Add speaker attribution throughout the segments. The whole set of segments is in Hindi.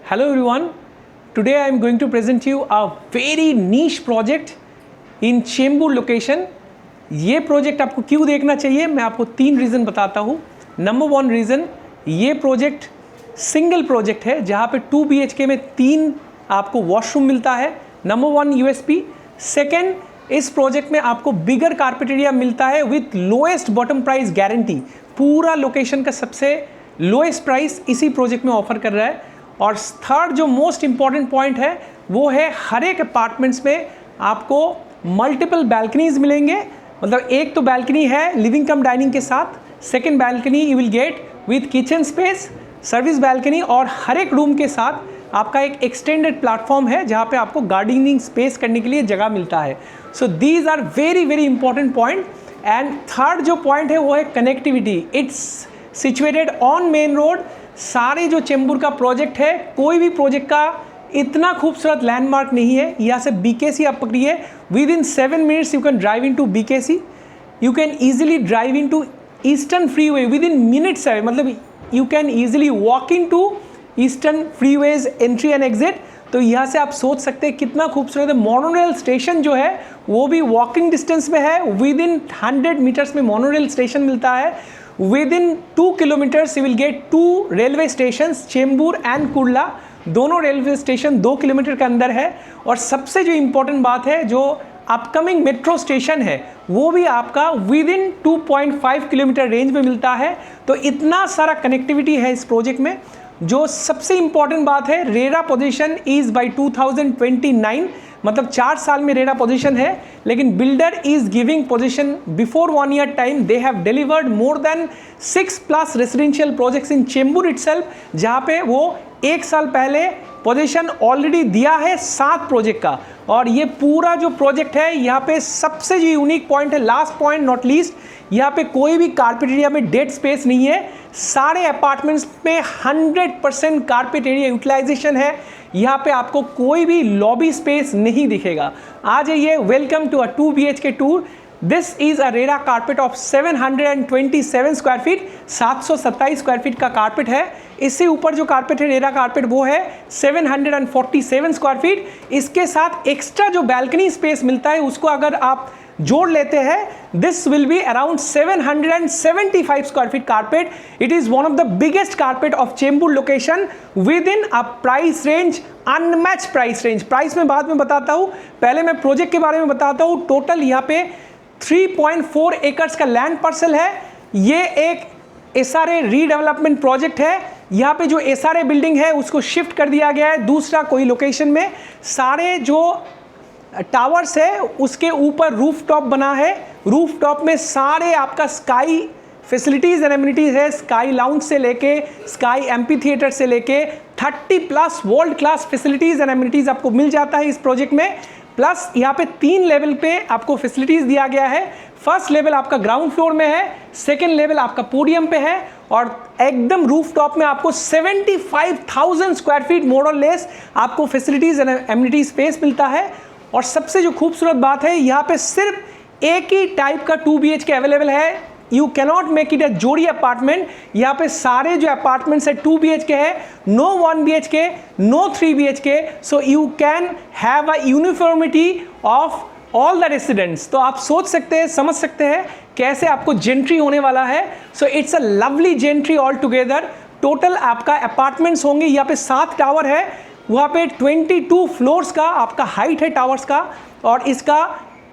Speaker 1: Hello everyone, today I am going to present you a very niche project in Chembur location. ये प्रोजेक्ट आपको क्यों देखना चाहिए, मैं आपको 3 रीज़न बताता हूँ। नंबर 1 रीज़न, ये प्रोजेक्ट सिंगल प्रोजेक्ट है जहाँ पे 2 BHK में 3 आपको वॉशरूम मिलता है। Number 1 USP। सेकेंड, इस प्रोजेक्ट में आपको बिगर कारपेट एरिया मिलता है with lowest bottom price guarantee. पूरा लोकेशन का सबसे लोएस्ट प्राइस इसी प्रोजेक्ट में ऑफर कर रहा है। और थर्ड जो मोस्ट इंपॉर्टेंट पॉइंट है वो है हर एक अपार्टमेंट्स में आपको मल्टीपल बैल्कनीज मिलेंगे। मतलब एक तो बैल्कनी है लिविंग कम डाइनिंग के साथ, second balcony you will gate with kitchen space, service balcony, और हर एक रूम के साथ आपका एक एक्सटेंडेड प्लेटफॉर्म है जहाँ पे आपको गार्डनिंग स्पेस करने के लिए जगह मिलता है। So these are very very important point. And third जो पॉइंट है वो है connectivity. It's situated on main road. सारे जो चेंबूर का प्रोजेक्ट है, कोई भी प्रोजेक्ट का इतना खूबसूरत लैंडमार्क नहीं है। यहाँ से BKC आप पकड़िए, within 7 minutes you can drive into BKC। You can easily drive into eastern freeway within minutes है, मतलब you can easily walk into eastern freeways entry and exit. तो यहाँ से आप सोच सकते हैं कितना खूबसूरत है। मोनोरेल स्टेशन जो है वो भी वॉकिंग डिस्टेंस में है। विद इन 100 मीटर्स में मोनोरेल स्टेशन मिलता है। With in 2 kilometres you will gate 2 railway station, Chembur and Kurla. दोनों रेलवे स्टेशन 2 किलोमीटर के अंदर है। और सबसे जो इम्पोर्टेंट बात है, जो अपकमिंग मेट्रो स्टेशन है वो भी आपका विद इन 2.5 किलोमीटर रेंज में मिलता है। तो इतना सारा कनेक्टिविटी है इस प्रोजेक्ट में। जो सबसे इम्पॉर्टेंट बात है, रेरा पोजीशन इज बाय 2029, मतलब 4 साल में रेरा पोजीशन है। लेकिन builder is giving position before 1 year time. They have delivered more than 6+ residential projects in Chembur itself, जहाँ पे वो 1 साल पहले पोजीशन ऑलरेडी दिया है 7 प्रोजेक्ट का। और ये पूरा जो प्रोजेक्ट है, यहाँ पे सबसे जो यूनिक पॉइंट है, लास्ट पॉइंट नॉट लीस्ट, यहाँ पे कोई भी कारपेट एरिया में डेड स्पेस नहीं है। सारे अपार्टमेंट्स में 100% कारपेट एरिया यूटिलाइजेशन है। यहाँ पे आपको कोई भी लॉबी स्पेस नहीं दिखेगा। आ जाइए, welcome to a 2 BHK tour. This is a RERA carpet of 727 square feet, 727 square feet का कारपेट है। इससे ऊपर जो कारपेट है रेरा कारपेट वो है 747 स्क्वायर फीट। इसके साथ एक्स्ट्रा जो बैल्कनी स्पेस मिलता है उसको अगर आप जोड़ लेते हैं, this will be around 775 square feet carpet. It is one of the biggest carpet of Chembur location with in a price range, unmatch price range. Price में बाद में बताता हूँ, पहले मैं प्रोजेक्ट के बारे में बताता हूँ। टोटल यहाँ पे 3.4 एकर्स का लैंड पार्सल है। ये एक SRA रीडेवलपमेंट प्रोजेक्ट है। यहाँ पे जो SRA बिल्डिंग है उसको शिफ्ट कर दिया गया है दूसरा कोई लोकेशन में। सारे जो टावर्स है उसके ऊपर रूफटॉप बना है। रूफटॉप में सारे आपका स्काई फैसिलिटीज एंड एमिनिटीज है। स्काई लाउंज से लेके स्काई एम्पी थिएटर से लेके 30+ world class facilities and amenities आपको मिल जाता है इस प्रोजेक्ट में। प्लस यहाँ पे 3 लेवल पे आपको फैसिलिटीज दिया गया है। फर्स्ट लेवल आपका ग्राउंड फ्लोर में है, सेकेंड लेवल आपका पोडियम पे है, और एकदम रूफ टॉप में आपको 75,000 स्क्वायर फीट मोर और लेस आपको फैसिलिटीज एंड एमिनिटी स्पेस मिलता है। और सबसे जो खूबसूरत बात है, यहाँ पे सिर्फ एक ही टाइप का 2 BHK अवेलेबल है। You cannot make it a जोड़ी अपार्टमेंट। यहाँ पे सारे जो अपार्टमेंट्स है 2 BHK है, no 1 BHK, no 3 BHK। So you can have a uniformity of all the residents. तो आप सोच सकते हैं, समझ सकते हैं कैसे आपको जेंट्री होने वाला है। सो it's a lovely gentry all together. Total आपका अपार्टमेंट्स होंगे, यहाँ पे 7 टावर है, वहाँ पे 22 फ्लोर्स का आपका हाइट है टावर्स का। और इसका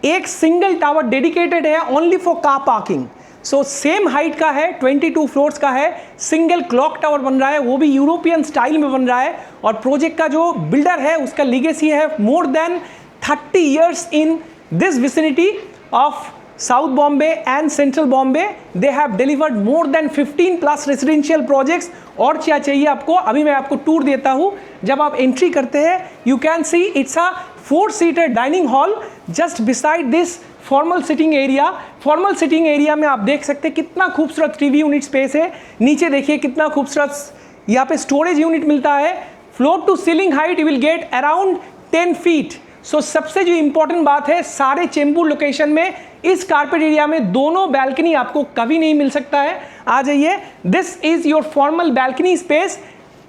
Speaker 1: एक सिंगल टावर डेडिकेटेड है only for car parking. So same height का है, 22 फ्लोर्स का है। सिंगल क्लॉक टावर बन रहा है, वो भी यूरोपियन स्टाइल में बन रहा है। और प्रोजेक्ट का जो बिल्डर है उसका लीगेसी है more than 30 years in this vicinity of South Bombay and Central Bombay. They have delivered more than 15+ residential projects. और क्या चाहिए आपको, अभी मैं आपको टूर देता हूँ। जब आप एंट्री करते हैं, you can see it's a 4-seater dining hall just beside this formal sitting area. Formal sitting area में आप देख सकते हैं कितना खूबसूरत 3 यूनिट स्पेस है। नीचे देखिए कितना खूबसूरत यहाँ पे स्टोरेज यूनिट मिलता है। Floor to ceiling height you will get around 10 feet. So सबसे जो इंपॉर्टेंट बात है, सारे चेंबूर लोकेशन में इस कारपेट एरिया में दोनों बैल्कनी आपको कभी नहीं मिल सकता है। आ जाइए, this is your formal balcony space,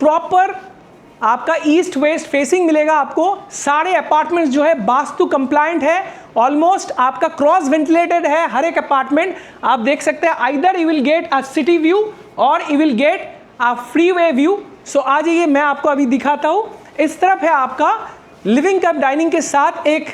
Speaker 1: proper आपका ईस्ट वेस्ट फेसिंग मिलेगा आपको। सारे अपार्टमेंट्स जो है वास्तु कंप्लायंट है, ऑलमोस्ट आपका क्रॉस वेंटिलेटेड है हर एक अपार्टमेंट। आप देख सकते हैं either you will get a city view और you will get a freeway view. So आ जाइए, मैं आपको अभी दिखाता हूँ। इस तरफ है आपका लिविंग कम डाइनिंग के साथ एक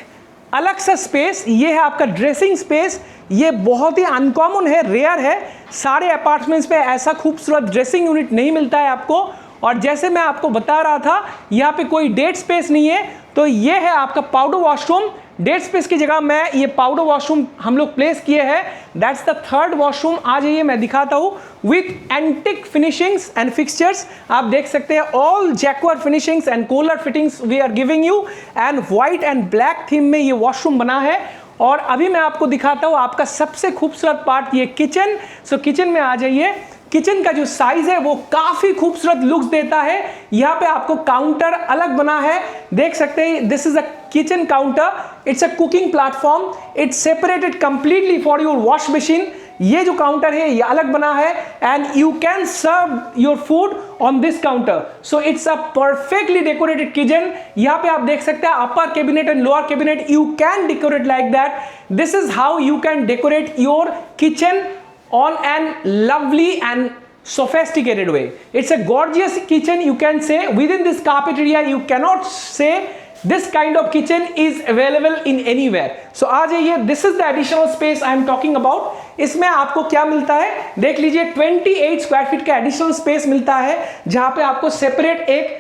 Speaker 1: अलग सा स्पेस, ये है आपका ड्रेसिंग स्पेस। ये बहुत ही अनकॉमन है, रेयर है, सारे अपार्टमेंट्स पे ऐसा खूबसूरत ड्रेसिंग यूनिट नहीं मिलता है आपको। और जैसे मैं आपको बता रहा था, यहाँ पे कोई डेड स्पेस नहीं है, तो ये है आपका पाउडर वॉशरूम। डेड स्पेस की जगह मैं ये पाउडर वॉशरूम हम लोग प्लेस किए हैं। That's the third washroom. आ जाइए, मैं दिखाता हूँ with antique finishings and fixtures. आप देख सकते हैं all Jaquar finishings and colour fittings we are giving you, and white and black theme में ये वॉशरूम बना है। और अभी मैं आपको दिखाता हूँ आपका सबसे खूबसूरत पार्ट, ये किचन। सो किचन में आ जाइए। किचन का जो साइज है वो काफी खूबसूरत लुक्स देता है। यहाँ पे आपको काउंटर अलग बना है, देख सकते हैं। This is a kitchen counter, it's a cooking platform, it's separated completely for your wash machine. ये जो काउंटर है ये अलग बना है, and you can serve your food on this counter. So it's a perfectly decorated kitchen. यहाँ पे आप देख सकते हैं upper cabinet and lower cabinet you can decorate like that. This is how you can decorate your kitchen on an lovely and sophisticated way. It's a gorgeous kitchen, you can say. Within this carpet area you cannot say this kind of kitchen is available in anywhere. So आ जाइए, this is the additional space I am talking about. इसमें आपको क्या मिलता है देख लीजिए, 28 स्क्वायर फीट का एडिशनल स्पेस मिलता है, जहां पे आपको सेपरेट एक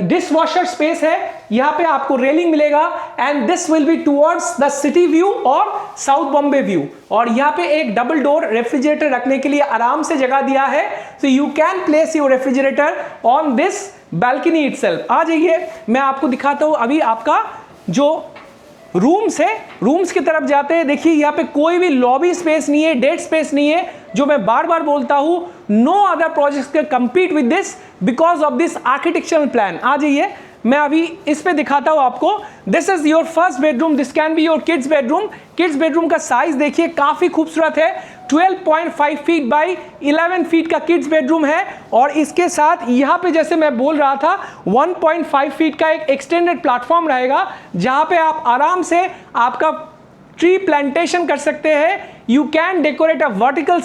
Speaker 1: डिश वॉशर स्पेस है। यहाँ पे आपको रेलिंग मिलेगा, and this will be towards the city view और साउथ बॉम्बे व्यू। और यहाँ पे एक डबल डोर रेफ्रिजरेटर रखने के लिए आराम से जगह दिया है, so you can place your refrigerator on this balcony itself. आ जाइए, मैं आपको दिखाता हूँ अभी आपका जो रूम्स है। रूम्स की तरफ जाते हैं, देखिए यहाँ पे कोई भी लॉबी स्पेस नहीं है, डेड स्पेस नहीं है, जो मैं बार बार बोलता हूँ। No other projects can compete with this because of this architectural plan। आ जाइए, मैं अभी इस पे दिखाता हूँ आपको। This is your first bedroom, this can be your kids bedroom. Kids bedroom का साइज देखिए काफी खूबसूरत है, 12.5 फीट बाई 11 फीट का किड्स बेडरूम है। और इसके साथ यहाँ पे जैसे मैं बोल रहा था 1.5 फीट का एक एक्सटेंडेड प्लेटफॉर्म रहेगा, जहाँ पे आप आराम से आपका ट्री प्लांटेशन कर सकते हैं। You can decorate a vertical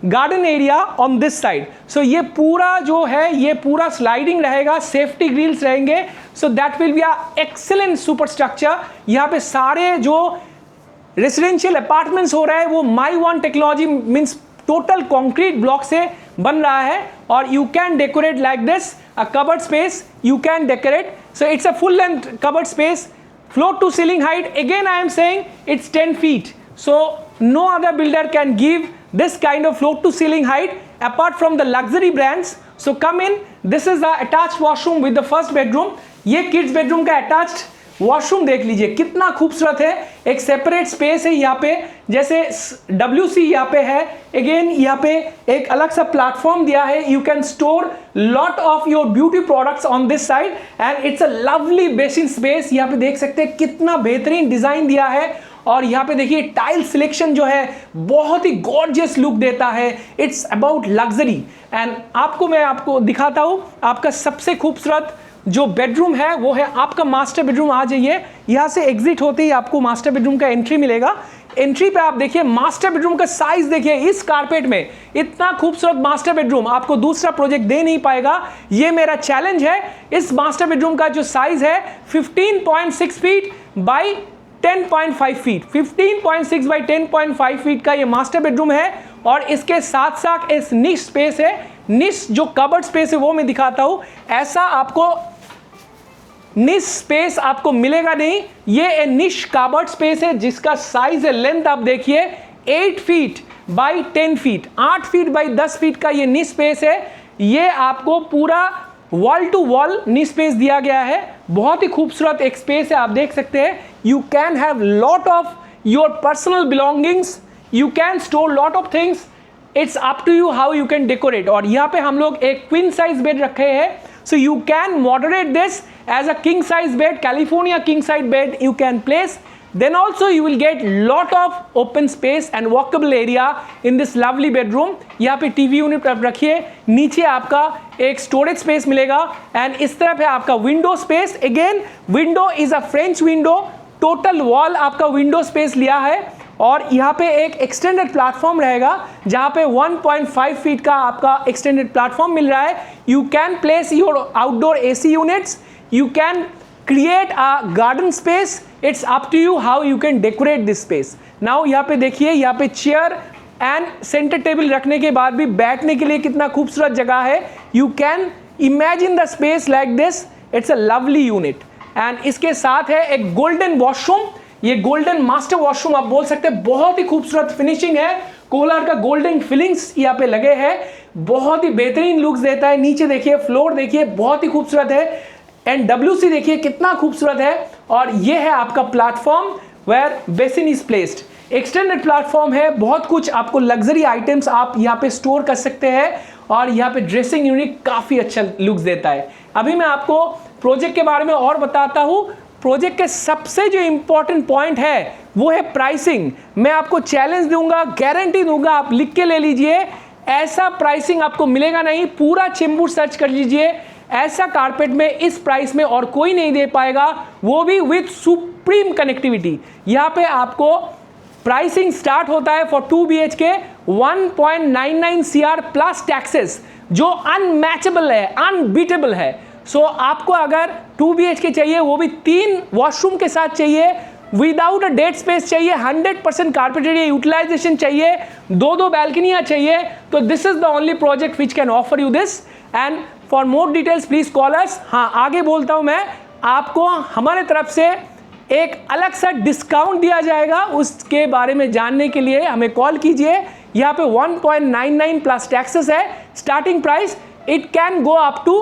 Speaker 1: garden area on this side. So ये पूरा जो है ये पूरा स्लाइडिंग रहेगा, सेफ्टी ग्रिल्स रहेंगे, so that will be a excellent super structure. यहाँ पे सारे जो रेसिडेंशियल अपार्टमेंट्स हो रहा है वो my one technology means total concrete block से बन रहा है। और you can decorate like this a cupboard space, you can decorate. So it's a full length cupboard space, floor to ceiling height again I am saying it's 10 feet. So no other builder can give this kind of floor to ceiling height apart from the luxury brands. So come in, this is the attached washroom with the first bedroom. ये kids bedroom का attached वॉशरूम देख लीजिए कितना खूबसूरत है, एक सेपरेट स्पेस है यहाँ पे, जैसे WC यहाँ पे है। अगेन यहाँ पे एक अलग सा प्लेटफॉर्म दिया है, you can store lot of your beauty products on this side, and it's a lovely basin space. यहाँ पे देख सकते हैं कितना बेहतरीन डिजाइन दिया है। और यहाँ पे देखिए टाइल सिलेक्शन जो है बहुत ही गॉर्जियस लुक देता है, इट्स अबाउट लग्जरी। एंड मैं आपको दिखाता हूँ आपका सबसे खूबसूरत जो बेडरूम है वो है आपका मास्टर बेडरूम। आ जाइए, यहाँ से एग्जिट होते ही आपको मास्टर बेडरूम का एंट्री मिलेगा। एंट्री पे आप देखिए मास्टर बेडरूम का साइज देखिए, इस कारपेट में इतना खूबसूरत मास्टर बेडरूम आपको दूसरा प्रोजेक्ट दे नहीं पाएगा। ये मेरा चैलेंज है। इस मास्टर बेडरूम का जो साइज है 15.6 feet by 10.5 feet, 15.6 by 10.5 feet का ये मास्टर बेडरूम है। और इसके साथ साथ इस निश स्पेस है, निश जो कबर्ड स्पेस है वो मैं दिखाता हूँ। ऐसा आपको निश स्पेस आपको मिलेगा नहीं। ये निश कबर्ड स्पेस है जिसका साइज है, लेंथ आप देखिए 8 feet by 10 feet, 8 feet by 10 feet का ये निश स्पेस है। ये आपको पूरा वॉल टू वॉल निश स्पेस दिया गया है, बहुत ही खूबसूरत एक स्पेस है। आप देख सकते हैं you can have lot of your personal belongings, you can store lot of things, it's up to you how you can decorate. और यहाँ पे हम लोग एक क्वीन साइज बेड रखे हैं, सो you can moderate this as a king size bed, California king size bed you can place Then also you will get lot of open space and walkable area in this lovely bedroom. यहाँ पे टीवी यूनिट आप रखिए, नीचे आपका एक स्टोरेज स्पेस मिलेगा एंड इस तरफ है आपका window space. Again window is a French window, total wall आपका विंडो स्पेस लिया है और यहाँ पे एक एक्सटेंडेड प्लेटफॉर्म रहेगा जहाँ पे 1.5 फीट का आपका एक्सटेंडेड प्लेटफॉर्म मिल रहा है. You can place your outdoor AC units, you can create a garden space. It's up to you how you can decorate this space. Now यहाँ पे देखिए, यहाँ पे चेयर एंड सेंटर टेबल रखने के बाद भी बैठने के लिए कितना खूबसूरत जगह है. You can imagine the space like this. It's a lovely unit. And इसके साथ है एक गोल्डन वॉशरूम. ये गोल्डन मास्टर वॉशरूम आप बोल सकते हैं, बहुत ही खूबसूरत फिनिशिंग है. कोलार का गोल्डन फिलिंग्स यहाँ पे लगे हैं, बहुत ही बेहतरीन लुक्स देता है. नीचे देखिए, फ्लोर देखिए, बहुत ही खूबसूरत है. एंड WC देखिए कितना खूबसूरत है. और ये है आपका platform where basin is placed. Extended platform है, बहुत कुछ आपको लग्जरी आइटम्स आप यहाँ पे स्टोर कर सकते हैं और यहाँ पे ड्रेसिंग यूनिट काफ़ी अच्छा लुक्स देता है. अभी मैं आपको प्रोजेक्ट के बारे में और बताता हूँ. प्रोजेक्ट के सबसे जो इंपॉर्टेंट पॉइंट है वो है प्राइसिंग. मैं आपको चैलेंज दूंगा, गारंटी दूंगा, आप लिख के ले लीजिए, ऐसा प्राइसिंग आपको मिलेगा नहीं. पूरा चेंबूर सर्च कर लीजिए, ऐसा कारपेट में इस प्राइस में और कोई नहीं दे पाएगा, वो भी विथ सुप्रीम कनेक्टिविटी. यहाँ पे आपको प्राइसिंग स्टार्ट होता है for 2 BHK 1.99 CR plus taxes, जो अनमैचेबल है, अनबीटेबल है. सो आपको अगर 2 BHK चाहिए, वो भी 3 वॉशरूम के साथ चाहिए, विदाउट अ डेड स्पेस चाहिए, 100% कारपेटेड यूटिलाइजेशन चाहिए, 2 बैल्कनियाँ चाहिए, तो this is the only project which can offer you this. And for more details please call अस. हाँ, आगे बोलता हूँ मैं, आपको हमारे तरफ से एक अलग सा डिस्काउंट दिया जाएगा. उसके बारे में जानने के लिए हमें कॉल कीजिए. यहाँ पे 1.99 प्लस टैक्सेस है starting price. It can go up to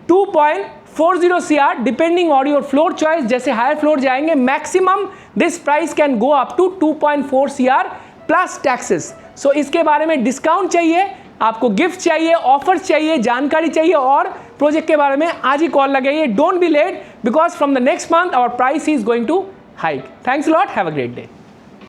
Speaker 1: 2.40 CR depending on your floor choice. जैसे हायर फ्लोर जाएंगे, maximum this price can go up to 2.4 CR plus taxes. So इसके बारे में डिस्काउंट चाहिए, आपको गिफ्ट चाहिए, ऑफर्स चाहिए, जानकारी चाहिए और प्रोजेक्ट के बारे में आज ही कॉल लगाइए. Don't be late because from the next month our price is going to hike. Thanks a lot, have a great day.